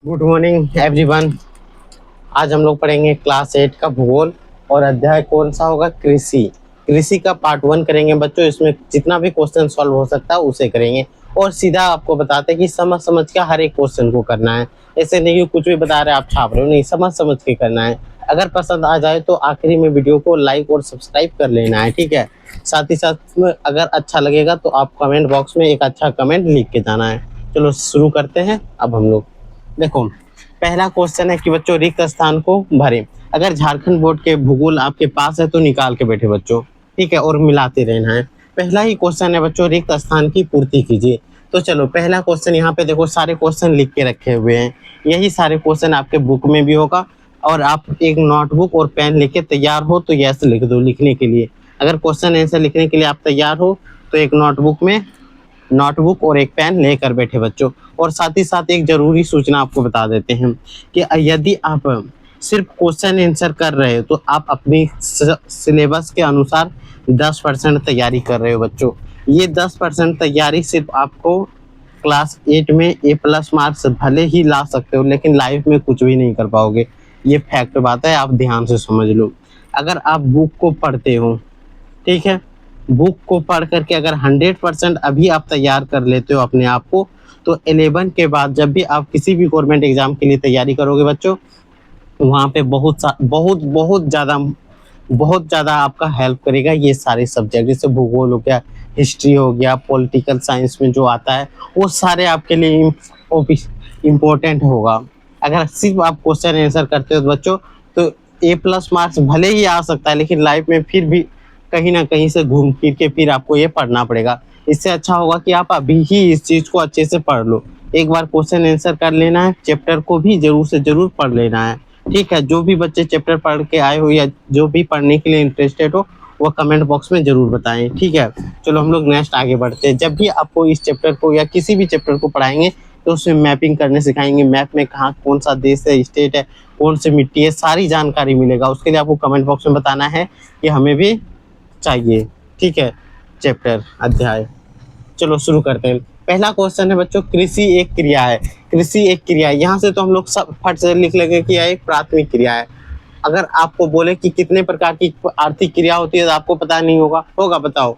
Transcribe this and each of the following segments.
Good morning everyone. आज हम लोग पढ़ेंगे क्लास 8 का भूगोल और अध्याय कौन सा होगा, कृषि। कृषि का पार्ट 1 करेंगे बच्चों। इसमें जितना भी क्वेश्चन सॉल्व हो सकता है उसे करेंगे और सीधा आपको बताते हैं कि समझ समझ के हर एक क्वेश्चन को करना है। ऐसे नहीं कि कुछ भी बता रहे हैं आप छाप रहे हो, नहीं, समझ समझ के करना है। अगर पसंद आ जाए तो आखिरी में वीडियो को लाइक और सब्सक्राइब कर लेना है, ठीक है। साथ ही साथ में अगर अच्छा लगेगा तो आप कमेंट बॉक्स में एक अच्छा कमेंट लिख के जाना है। चलो शुरू करते हैं। अब हम लोग देखो, पहला क्वेश्चन है कि बच्चों रिक्त स्थान को भरें। अगर झारखंड बोर्ड के भूगोल आपके पास है तो निकाल के बैठे बच्चों, ठीक है, और मिलाते रहना है। पहला ही क्वेश्चन है बच्चों, रिक्त स्थान की पूर्ति कीजिए। तो चलो पहला क्वेश्चन यहाँ पे देखो, सारे क्वेश्चन लिख के रखे हुए हैं। यही सारे क्वेश्चन आपके बुक में भी होगा और आप एक नोटबुक और पेन लेके तैयार हो तो यस लिख दो लिखने के लिए। अगर क्वेश्चन आंसर लिखने के लिए आप तैयार हो तो एक नोटबुक और एक पेन लेकर बैठे बच्चों। और साथ ही साथ एक जरूरी सूचना आपको बता देते हैं कि यदि आप सिर्फ क्वेश्चन आंसर कर रहे हो तो आप अपनी सिलेबस के अनुसार 10% तैयारी कर रहे हो बच्चों। ये 10% तैयारी सिर्फ आपको क्लास 8 में A+ मार्क्स भले ही ला सकते हो, लेकिन लाइफ में कुछ भी नहीं कर पाओगे। ये फैक्ट बात है, आप ध्यान से समझ लो। अगर आप बुक को पढ़ते हो, ठीक है, बुक को पढ़ करके अगर 100% अभी आप तैयार कर लेते हो अपने आप को, तो 11 के बाद जब भी आप किसी भी गवर्नमेंट एग्जाम के लिए तैयारी करोगे बच्चों, वहाँ पे बहुत ज़्यादा आपका हेल्प करेगा ये सारे सब्जेक्ट। जैसे भूगोल हो गया, हिस्ट्री हो गया, पॉलिटिकल साइंस में जो आता है वो सारे आपके लिए इम्पोर्टेंट होगा। अगर सिर्फ आप क्वेश्चन आंसर करते हो बच्चों तो A+ मार्क्स भले ही आ सकता है, लेकिन लाइफ में फिर भी कहीं ना कहीं से घूम फिर के फिर आपको ये पढ़ना पड़ेगा। इससे अच्छा होगा कि आप अभी ही इस चीज़ को अच्छे से पढ़ लो। एक बार क्वेश्चन आंसर कर लेना है, चैप्टर को भी जरूर से जरूर पढ़ लेना है, ठीक है। जो भी बच्चे चैप्टर पढ़ के आए हो या जो भी पढ़ने के लिए इंटरेस्टेड हो वो कमेंट बॉक्स में जरूर बताएं, ठीक है। चलो हम लोग नेक्स्ट आगे बढ़ते हैं। जब भी आपको इस चैप्टर को या किसी भी चैप्टर को पढ़ाएंगे तो उसमें मैपिंग करने सिखाएंगे। मैप में कहाँ कौन सा देश है, स्टेट है, कौन सी मिट्टी है, सारी जानकारी मिलेगा। उसके लिए आपको कमेंट बॉक्स में बताना है कि हमें भी चाहिए, ठीक है, चैप्टर अध्याय। चलो शुरू करते हैं। पहला क्वेश्चन है बच्चों, कृषि एक क्रिया है। कृषि एक क्रिया है, यहाँ से तो हम लोग सब फट से लिख लेंगे कि यह एक प्राथमिक क्रिया है। अगर आपको बोले कि कितने प्रकार की आर्थिक क्रिया होती है तो आपको पता नहीं होगा बताओ।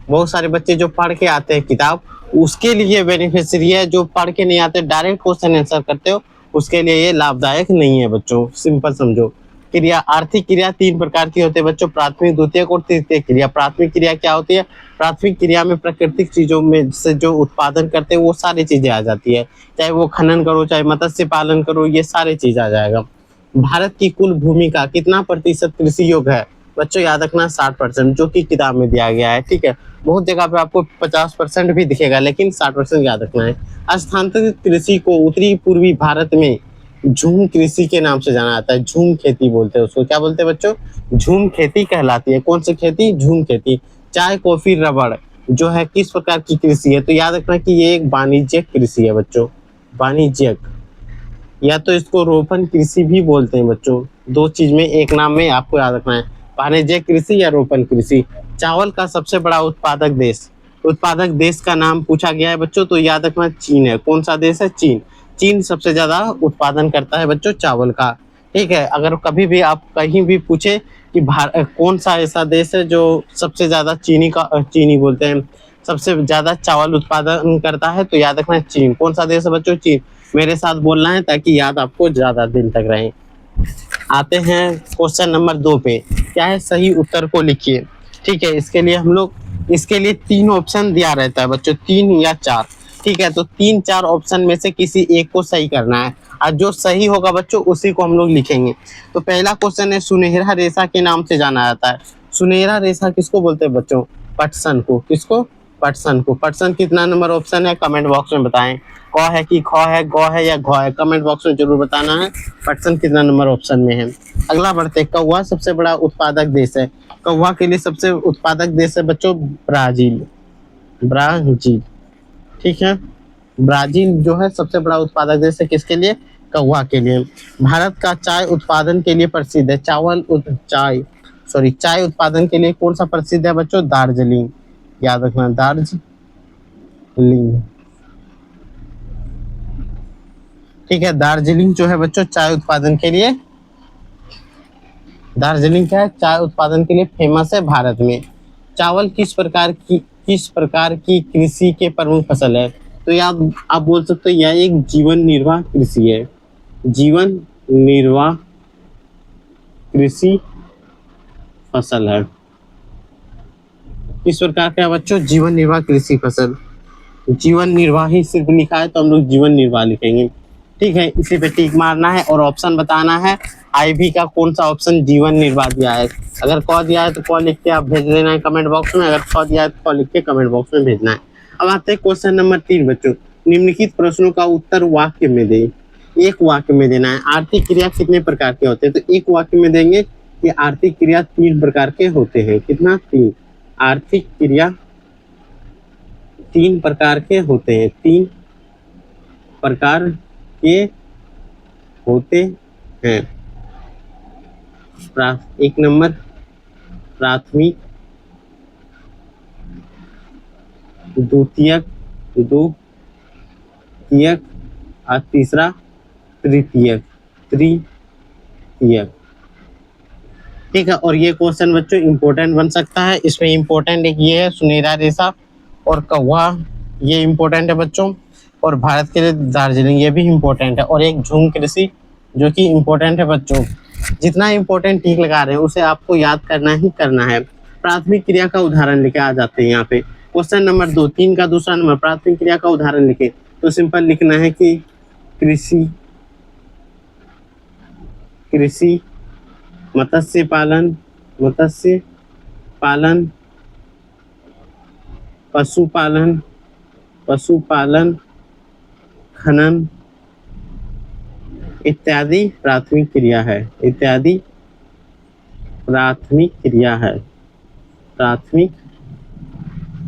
बहुत सारे बच्चे जो पढ़ के आते हैं किताब, उसके लिए बेनिफिशियरी है। जो पढ़ के नहीं आते डायरेक्ट क्वेश्चन आंसर करते हो, उसके लिए ये लाभदायक नहीं है बच्चों। सिंपल समझो। क्रिया, आर्थिक क्रिया 3 प्रकार की होती है बच्चों, प्राथमिक, द्वितीयक और तृतीयक क्रिया। प्राथमिक क्रिया क्या होती है? प्राथमिक क्रिया में प्राकृतिक चीजों में से जो उत्पादन करते हैं वो सारी चीजें आ जाती है। चाहे वो खनन करो, चाहे मत्स्य पालन करो, ये सारी चीज आ जाएगा। भारत की कुल भूमि का कितना प्रतिशत कृषि योग्य है? बच्चों याद रखना 60%, जो कि किताब में दिया गया है, ठीक है। बहुत जगह पे आपको 50% भी दिखेगा, लेकिन 60% याद रखना है। स्थानांतरित कृषि को उत्तरी पूर्वी भारत में झूम कृषि के नाम से जाना जाता है। झूम खेती बोलते हैं उसको। क्या बोलते हैं बच्चों? झूम खेती कहलाती है। कौन सी खेती? झूम खेती। चाय, कॉफी, रबड़ जो है किस प्रकार की कृषि है? तो याद रखना कि ये एक वाणिज्यिक कृषि है बच्चों, वाणिज्यिक। या तो इसको रोपण कृषि भी बोलते हैं बच्चों। दो चीज में एक नाम में आपको याद रखना है, वाणिज्यिक कृषि या रोपण कृषि। चावल का सबसे बड़ा उत्पादक देश का नाम पूछा गया है बच्चों, तो याद रखना चीन है। कौन सा देश है? चीन। चीन सबसे ज्यादा उत्पादन करता है बच्चों चावल का, ठीक है। अगर कभी भी आप कहीं भी पूछे कि कौन सा ऐसा देश है जो सबसे ज्यादा चीनी बोलते हैं, सबसे ज्यादा चावल उत्पादन करता है, तो याद रखना चीन। कौन सा देश है बच्चों? चीन। मेरे साथ बोलना है ताकि याद आपको ज्यादा दिन तक रहे। आते हैं क्वेश्चन नंबर 2 पे। क्या है? सही उत्तर को लिखिए, ठीक है। इसके लिए 3 ऑप्शन दिया रहता है बच्चों, 3 या 4, ठीक है। तो 3-4 ऑप्शन में से किसी एक को सही करना है और जो सही होगा बच्चों उसी को हम लोग लिखेंगे। तो पहला क्वेश्चन है, सुनहरा रेशा के नाम से जाना जाता है। सुनहरा रेशा किसको बोलते हैं बच्चों? पटसन को। किसको? पटसन को। पटसन कितना नंबर ऑप्शन है? कमेंट बॉक्स में बताएं। क है कि ख है, ग है या घ है? कमेंट बॉक्स में जरूर बताना है पटसन कितना नंबर ऑप्शन में है। अगला बढ़ते, कौवा सबसे बड़ा उत्पादक देश है। कौवा के लिए सबसे उत्पादक देश है बच्चों ब्राजील। ब्राजील, ठीक है। ब्राजील जो है सबसे बड़ा उत्पादक देश है, किसके लिए? कौवा के लिए। भारत का चाय उत्पादन के लिए प्रसिद्ध है। चाय उत्पादन के लिए कौन सा प्रसिद्ध है बच्चों? दार्जिलिंग। याद रखना, दार्जिलिंग। ठीक है, दार्जिलिंग जो है बच्चों चाय उत्पादन के लिए, दार्जिलिंग क्या है, चाय उत्पादन के लिए फेमस है भारत में। चावल किस प्रकार की कृषि के प्रमुख फसल है? तो ये आप बोल सकते हो यह एक जीवन निर्वाह कृषि है। जीवन निर्वाह कृषि फसल है। किस प्रकार का है बच्चों? जीवन निर्वाह कृषि फसल। जीवन निर्वाह ही सिर्फ लिखा है तो हम लोग जीवन निर्वाह लिखेंगे। ठीक है, इसी पे टिक मारना है और ऑप्शन बताना है आईवी का कौन सा ऑप्शन जीवन निर्वाह दिया है। अगर क दिया है तो क लिख के आप भेज देना है कमेंट बॉक्स में, अगर ख दिया है तो क लिख के कमेंट बॉक्स में भेजना है। अब आते हैं क्वेश्चन नंबर 3 बच्चों। निम्नलिखित प्रश्नों का उत्तर वाक्य में दें। एक वाक्य में देना है। आर्थिक क्रिया कितने प्रकार के होते हैं? तो एक वाक्य में देंगे कि आर्थिक क्रिया 3 प्रकार के होते हैं। कितना? 3। आर्थिक क्रिया 3 प्रकार के होते हैं। 3 प्रकार के होते हैं। एक नंबर प्राथमिक, द्वितीयक, और तीसरा तृतीयक। ठीक है, और ये क्वेश्चन बच्चों इंपॉर्टेंट बन सकता है। इसमें इंपॉर्टेंट एक ये है सुनहरा रेशा और कौवा, ये इंपॉर्टेंट है बच्चों। और भारत के लिए दार्जिलिंग, ये भी इंपॉर्टेंट है। और एक झूम कृषि जो कि इंपॉर्टेंट है बच्चों। जितना इंपॉर्टेंट टिक लगा रहे हैं उसे आपको याद करना ही करना है। प्राथमिक क्रिया का उदाहरण लेके आ जाते हैं यहाँ पे। क्वेश्चन नंबर 2, 3 का दूसरा नंबर, प्राथमिक क्रिया का उदाहरण लिखे। तो सिंपल लिखना है कि कृषि, मत्स्य पालन, पशुपालन, खनन इत्यादि प्राथमिक क्रिया है। प्राथमिक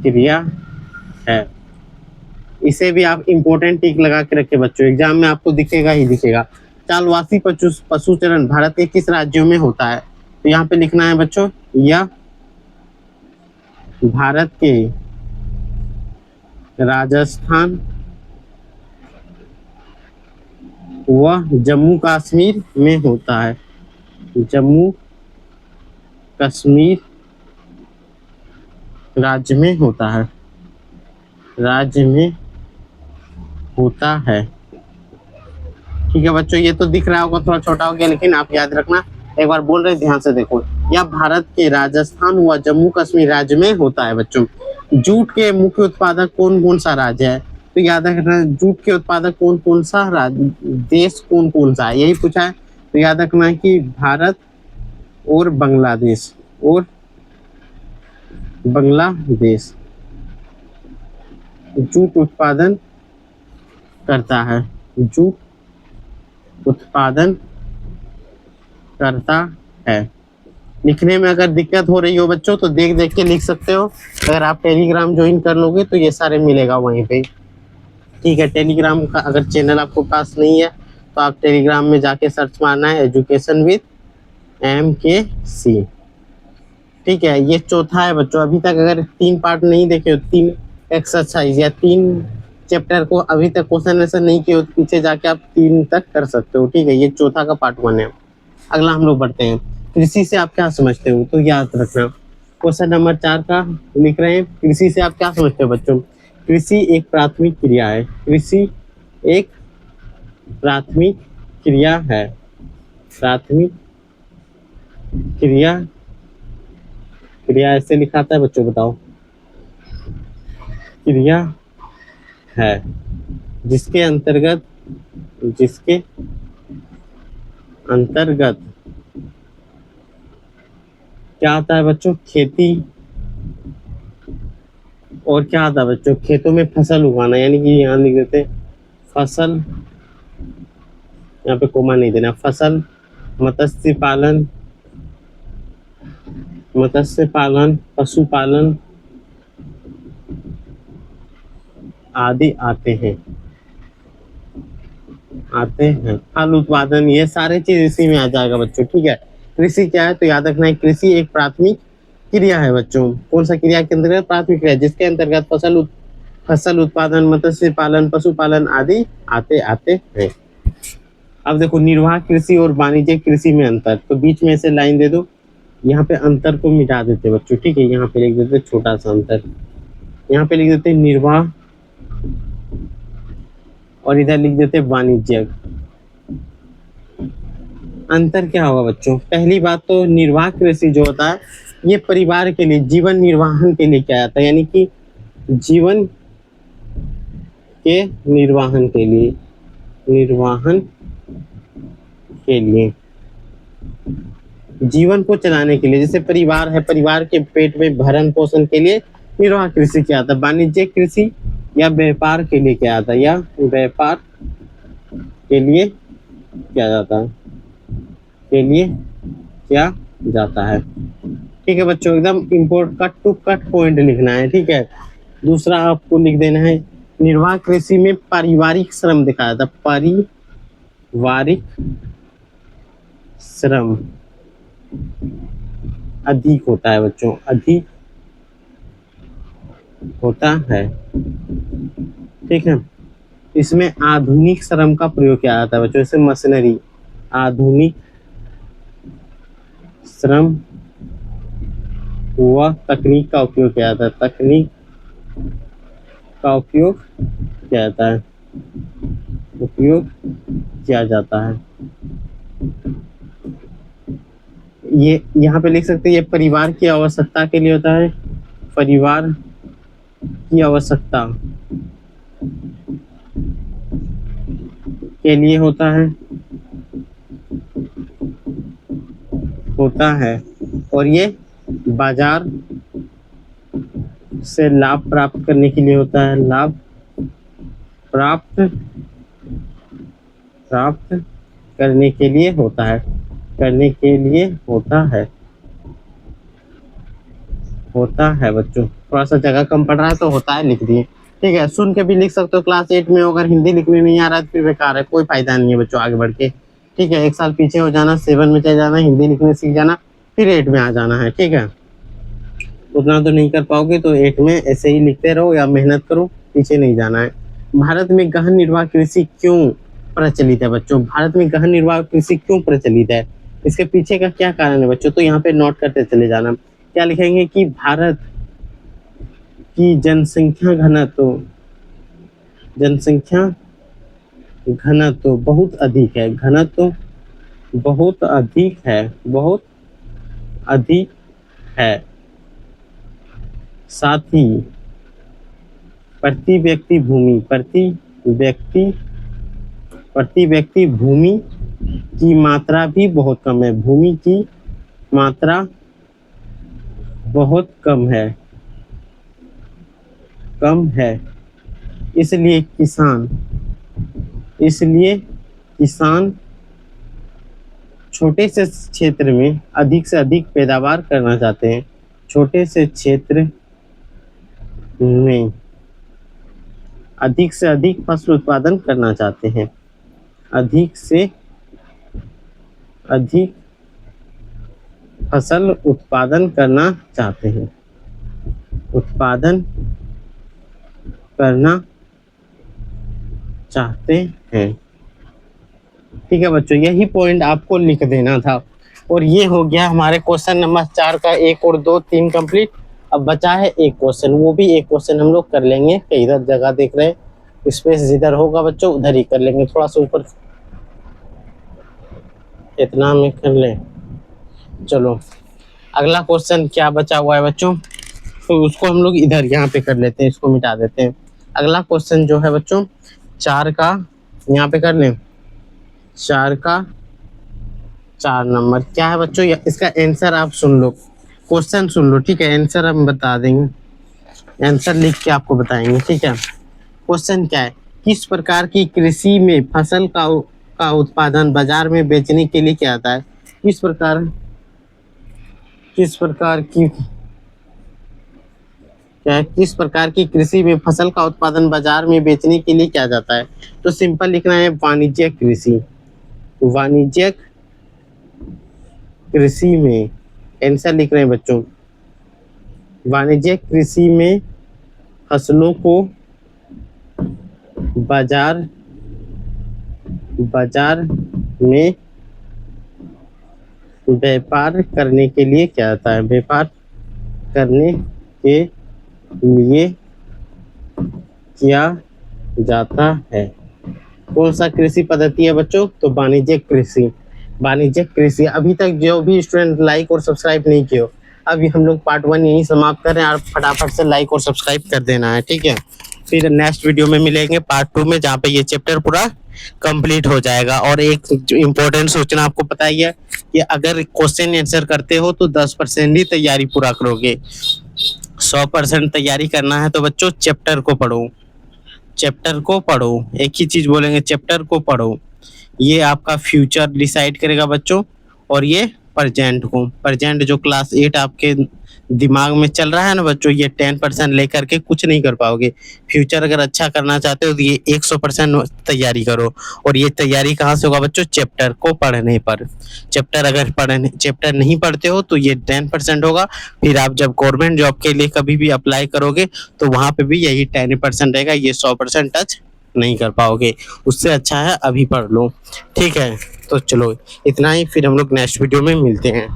क्रिया है। इसे भी आप इंपॉर्टेंट टिक लगा के रखे बच्चों, एग्जाम में आपको दिखेगा ही दिखेगा। चालवासी पशुचरण भारत के किस राज्यों में होता है? तो यहाँ पे लिखना है बच्चों, यह भारत के राजस्थान व जम्मू कश्मीर में होता है। जम्मू कश्मीर राज्य में होता है। ठीक है बच्चों, ये तो दिख रहा होगा थोड़ा छोटा हो गया, लेकिन आप याद रखना। एक बार बोल रहे ध्यान से देखो, यह भारत के राजस्थान व जम्मू कश्मीर राज्य में होता है बच्चों। जूट के मुख्य उत्पादक कौन कौन सा राज्य है? तो याद रखना, जूट के उत्पादक कौन कौन सा राज्य, देश कौन कौन सा है, यही पूछा है। तो याद रखना है कि भारत और बांग्लादेश, जूट उत्पादन करता है। लिखने में अगर दिक्कत हो रही हो बच्चों तो देख देख के लिख सकते हो। अगर आप टेलीग्राम ज्वाइन कर लोगे तो ये सारे मिलेगा वहीं पे। ठीक है, टेलीग्राम का अगर चैनल आपको पास नहीं है तो आप टेलीग्राम में जाके सर्च मारना है एजुकेशन विद MKC। ठीक है, ये चौथा है बच्चों। अभी तक अगर 3 पार्ट नहीं देखे हो, 3 एक्सरसाइज या 3 चैप्टर को अभी तक क्वेश्चन आंसर नहीं किए हो, तो पीछे जाके आप 3 तक कर सकते हो। ठीक है, ये चौथा का पार्ट 1 है। अगला हम लोग बढ़ते हैं। कृषि से आप क्या समझते हो? तो याद रखना, क्वेश्चन नंबर 4 का लिख रहे हैं, कृषि से आप क्या समझते हो बच्चों? कृषि एक प्राथमिक क्रिया है। कृषि एक प्राथमिक क्रिया है। प्राथमिक क्रिया ऐसे लिखाता है बच्चों, बताओ। क्रिया है जिसके अंतर्गत क्या आता है बच्चों? खेती। और क्या आता है बच्चों? खेतों में फसल उगाना, यानी कि यहाँ लिख देते हैं फसल, यहाँ पे कोमा नहीं देना। फसल, मत्स्य पालन, पशुपालन आदि आते हैं। फल उत्पादन, ये सारे चीज इसी में आ जाएगा बच्चों। ठीक है, कृषि क्या है? तो याद रखना है, कृषि एक प्राथमिक क्रिया है बच्चों। कौन सा क्रिया के अंतर्गत? प्राथमिक क्रिया, जिसके अंतर्गत फसल उत्पादन, मत्स्य पालन, पशुपालन आदि आते हैं। अब देखो निर्वाह कृषि और वाणिज्यिक कृषि में अंतर, तो बीच में ऐसे लाइन दे दो, यहाँ पे अंतर को मिटा देते बच्चों, ठीक है। यहाँ पे लिख देते छोटा सा अंतर, यहाँ पे लिख देते निर्वाह और इधर लिख देते वाणिज्यिक। अंतर क्या होगा बच्चों, पहली बात तो निर्वाह कृषि जो होता है ये परिवार के लिए जीवन निर्वाहन के लिए किया जाता है, यानी कि जीवन के निर्वाहन के लिए, निर्वाहन के लिए, जीवन को चलाने के लिए, जैसे परिवार है, परिवार के पेट में भरण पोषण के लिए निर्वाह कृषि किया जाता है। वाणिज्यिक कृषि या व्यापार के लिए किया जाता है, या व्यापार के लिए किया जाता है, के लिए किया जाता है, ठीक है बच्चों। एकदम important cut to cut point लिखना है, ठीक है। दूसरा आपको लिख देना है निर्वाह कृषि में पारिवारिक श्रम दिखाया था, पारिवारिक श्रम अधिक होता है बच्चों, अधिक होता है, ठीक है। इसमें आधुनिक श्रम का प्रयोग किया जाता है बच्चों, जैसे मशीनरी, आधुनिक श्रम व तकनीक का उपयोग किया जाता है, तकनीक का उपयोग किया जाता है, उपयोग किया जाता है। ये यहाँ पे लिख सकते हैं, ये परिवार की आवश्यकता के लिए होता है, परिवार की आवश्यकता के लिए होता है, और ये बाजार से लाभ प्राप्त करने के लिए होता है, लाभ प्राप्त करने के लिए होता है, करने के लिए होता है बच्चों। थोड़ा सा जगह कम पड़ रहा है तो होता है लिख दिए, ठीक है। सुन के भी लिख सकते हो क्लास 8 में, अगर हिंदी लिखने नहीं आ रहा है तो फिर बेकार है, कोई फायदा नहीं है बच्चों आगे बढ़ के, ठीक है। एक साल पीछे हो जाना, 7 में चले जाना, हिंदी लिखने सीख जाना, फिर 8 में आ जाना है, ठीक है। उतना तो नहीं कर पाओगे तो 8 में ऐसे ही लिखते रहो या मेहनत करो, पीछे नहीं जाना है। भारत में गहन निर्वाह कृषि क्यों प्रचलित है बच्चों, भारत में गहन निर्वाह कृषि क्यों प्रचलित है, इसके पीछे का क्या कारण है बच्चों, तो यहाँ पे नोट करते चले जाना। क्या लिखेंगे कि भारत की जनसंख्या घनत्व बहुत अधिक है, घनत्व बहुत अधिक है, बहुत अधिक है। साथ ही प्रति व्यक्ति भूमि की मात्रा भी बहुत कम है, भूमि की मात्रा बहुत कम है, इसलिए किसान छोटे से क्षेत्र में अधिक से अधिक पैदावार करना चाहते हैं, छोटे से क्षेत्र में अधिक से अधिक फसल उत्पादन करना चाहते हैं, अधिक से अधिक फसल उत्पादन करना चाहते हैं, उत्पादन करना चाहते हैं, ठीक है बच्चों। यही पॉइंट आपको लिख देना था, और ये हो गया हमारे क्वेश्चन नंबर 4 का 1 और 2 3 कंप्लीट। अब बचा है एक क्वेश्चन, वो भी एक क्वेश्चन हम लोग कर लेंगे, इधर जगह देख रहे हैं, स्पेस जिधर होगा बच्चों उधर ही कर लेंगे, थोड़ा सा ऊपर इतना में कर लें। चलो अगला क्वेश्चन क्या बचा हुआ है बच्चों, तो उसको हम लोग इधर यहाँ पे कर लेते हैं, इसको मिटा देते हैं। अगला क्वेश्चन जो है बच्चों 4 का, यहाँ पे कर लें 4 का 4 नंबर क्या है बच्चों, इसका आंसर आप सुन लो, क्वेश्चन सुन लो, ठीक है। आंसर हम बता देंगे, आंसर लिख के आपको बताएंगे, ठीक है। क्वेश्चन क्या है, किस प्रकार की कृषि में फसल का उत्पादन बाजार में बेचने के लिए किया जाता है, किस प्रकार की कृषि में फसल का उत्पादन बाजार में बेचने के लिए किया जाता है, तो सिंपल लिखना है वाणिज्यिक कृषि, वाणिज्यिक कृषि में आंसर लिख रहे हैं बच्चों, वाणिज्यिक कृषि में फसलों को बाजार में व्यापार करने के लिए क्या आता है? व्यापार करने के लिए किया जाता है। कौन सा कृषि पद्धति है बच्चों? तो वाणिज्यिक कृषि। वाणिज्यिक कृषि। अभी तक जो भी स्टूडेंट लाइक और सब्सक्राइब नहीं किए हो, अभी हम लोग पार्ट 1 यहीं समाप्त कर रहे हैं और फटाफट से लाइक और सब्सक्राइब कर देना है, ठीक है। फिर नेक्स्ट वीडियो में मिलेंगे पार्ट 2 में, जहाँ पे ये चैप्टर पूरा कंप्लीट हो जाएगा। और एक इम्पोर्टेंट सूचना आपको पता ही है कि अगर क्वेश्चन आंसर करते हो तो 10% ही तैयारी पूरा करोगे। 100% तैयारी करना है तो बच्चों चैप्टर को पढ़ो, चैप्टर को पढ़ो। एक ही चीज बोलेंगे, चैप्टर को पढ़ो। ये आपका फ्यूचर डिसाइड करेगा बच्चों। और ये प्रेजेंट जो क्लास 8 आपके दिमाग में चल रहा है ना बच्चों, ये 10% लेकर के कुछ नहीं कर पाओगे। फ्यूचर अगर अच्छा करना चाहते हो तो ये 100% तैयारी करो। और ये तैयारी कहाँ से होगा बच्चों? चैप्टर को पढ़ने पर। चैप्टर नहीं पढ़ते हो तो ये 10% होगा। फिर आप जब गवर्नमेंट जॉब के लिए कभी भी अप्लाई करोगे तो वहां पे भी यही 10% रहेगा, ये 100% टच नहीं कर पाओगे। उससे अच्छा है अभी पढ़ लो, ठीक है। तो चलो इतना ही, फिर हम लोग नेक्स्ट वीडियो में मिलते हैं।